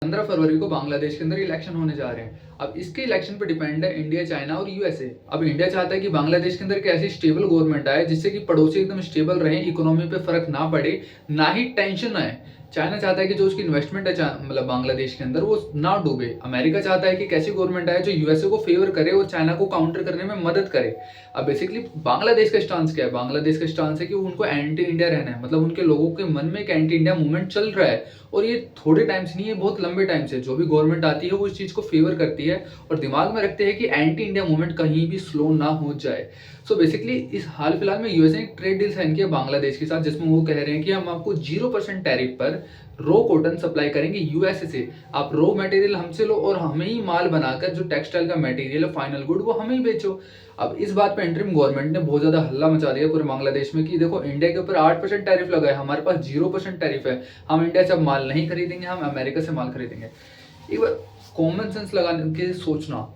15 फरवरी को बांग्लादेश के अंदर इलेक्शन होने जा रहे हैं। अब इसके इलेक्शन पे डिपेंड है इंडिया, चाइना और यूएसए। अब इंडिया चाहता है कि बांग्लादेश के अंदर एक ऐसी स्टेबल गवर्नमेंट आए जिससे कि पड़ोसी एकदम स्टेबल रहे, इकोनॉमी पे फर्क ना पड़े, ना ही टेंशन आए। चाइना चाहता है कि जो उसकी इन्वेस्टमेंट है मतलब बांग्लादेश के अंदर वो ना डूबे। अमेरिका चाहता है कि कैसी गवर्नमेंट आए जो यूएसए को फेवर करे और चाइना को काउंटर करने में मदद करे। अब बेसिकली बांग्लादेश का स्टांस क्या है? बांग्लादेश का स्टांस है कि उनको एंटी इंडिया रहना है, मतलब उनके लोगों के मन में एक एंटी इंडिया मूवमेंट चल रहा है। और ये थोड़े टाइम से नहीं है, बहुत लंबे टाइम से जो भी गवर्नमेंट आती है वो इस चीज को फेवर करती है और दिमाग में रखते हैं कि एंटी इंडिया मूवमेंट कहीं भी स्लो ना हो जाए। सो बेसिकली इस हाल फिलहाल में यूएसए ने ट्रेड डील साइन किया बांग्लादेश के साथ, जिसमें वो कह रहे हैं कि हम आपको 0% टैरिफ पर रो कॉटन सप्लाई करेंगे यूएसए से। आप रो मटेरियल हमसे लो और हमें ही माल बनाकर जो टेक्सटाइल का मटेरियल है, फाइनल गुड, वो हमें ही बेचो। अब इस बात पे इंटरिम गवर्नमेंट ने बहुत ज्यादा हल्ला मचा दिया पूरे बांग्लादेश में कि देखो इंडिया के ऊपर 8% टैरिफ लगा है, हमारे पास 0% टैरिफ है, हम इंडिया से अब माल नहीं खरीदेंगे, हम अमेरिका से माल खरीदेंगे। एक बार कॉमन सेंस लगा के सोचना,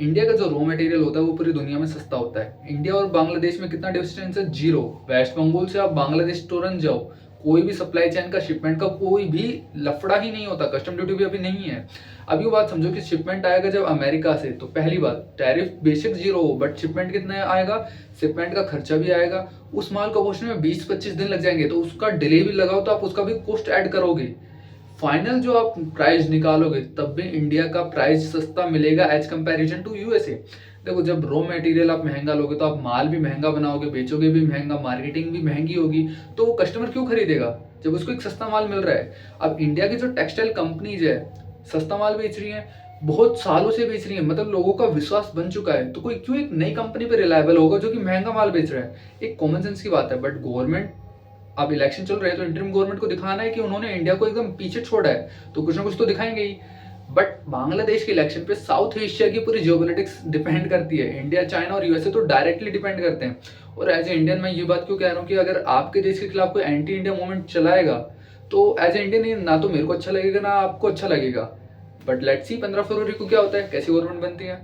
इंडिया का जो रॉ मटेरियल होता है वो पूरी दुनिया में सस्ता होता है। इंडिया और बांग्लादेश में कितना डिस्टेंस है? 0। वेस्ट बंगाल से आप बांग्लादेश तुरंत जाओ, कोई भी सप्लाई चेन का, शिपमेंट का कोई भी लफड़ा ही नहीं होता, कस्टम ड्यूटी भी अभी नहीं है। अब ये बात समझो कि शिपमेंट आएगा जब अमेरिका से, तो पहली बात टैरिफ बेशक 0 हो बट शिपमेंट कितना आएगा? शिपमेंट का खर्चा भी आएगा, उस माल को पहुंचने में 20-25 दिन लग जाएंगे, तो उसका डिले भी लगाओ तो आप उसका भी कॉस्ट ऐड करोगे। फाइनल जो आप प्राइस निकालोगे तब भी इंडिया का प्राइस सस्ता मिलेगा एज कंपैरिजन टू यूएसए। देखो जब रॉ मटेरियल आप महंगा लोगे तो आप माल भी महंगा बनाओगे, बेचोगे भी महंगा, मार्केटिंग भी महंगी होगी, तो वो कस्टमर क्यों खरीदेगा जब उसको एक सस्ता माल मिल रहा है। अब इंडिया की जो टेक्सटाइल कंपनीज है सस्ता माल बेच रही है, बहुत सालों से बेच रही है, मतलब लोगों का विश्वास बन चुका है, तो कोई क्यों एक नई कंपनी पे रिलायबल होगा जो कि महंगा माल बेच रहा है। एक कॉमन सेंस की बात है। बट गवर्नमेंट, अब इलेक्शन चल रहे हैं तो इंटरिम गवर्नमेंट को दिखाना है कि उन्होंने इंडिया को एकदम पीछे छोड़ा है, तो कुछ ना कुछ तो दिखाएंगे ही। बट बांग्लादेश के इलेक्शन पे साउथ एशिया की पूरी जियोपॉलिटिक्स डिपेंड करती है। इंडिया, चाइना और यूएसए तो डायरेक्टली डिपेंड करते हैं। और एज ए इंडियन मैं ये बात क्यों कह रहा हूँ कि अगर आपके देश के खिलाफ कोई एंटी इंडिया मूवमेंट चलाएगा तो एज ए इंडियन ना तो मेरे को अच्छा लगेगा ना आपको अच्छा लगेगा। बट लेट्स सी 15 फरवरी को क्या होता है, कैसी गवर्नमेंट बनती है।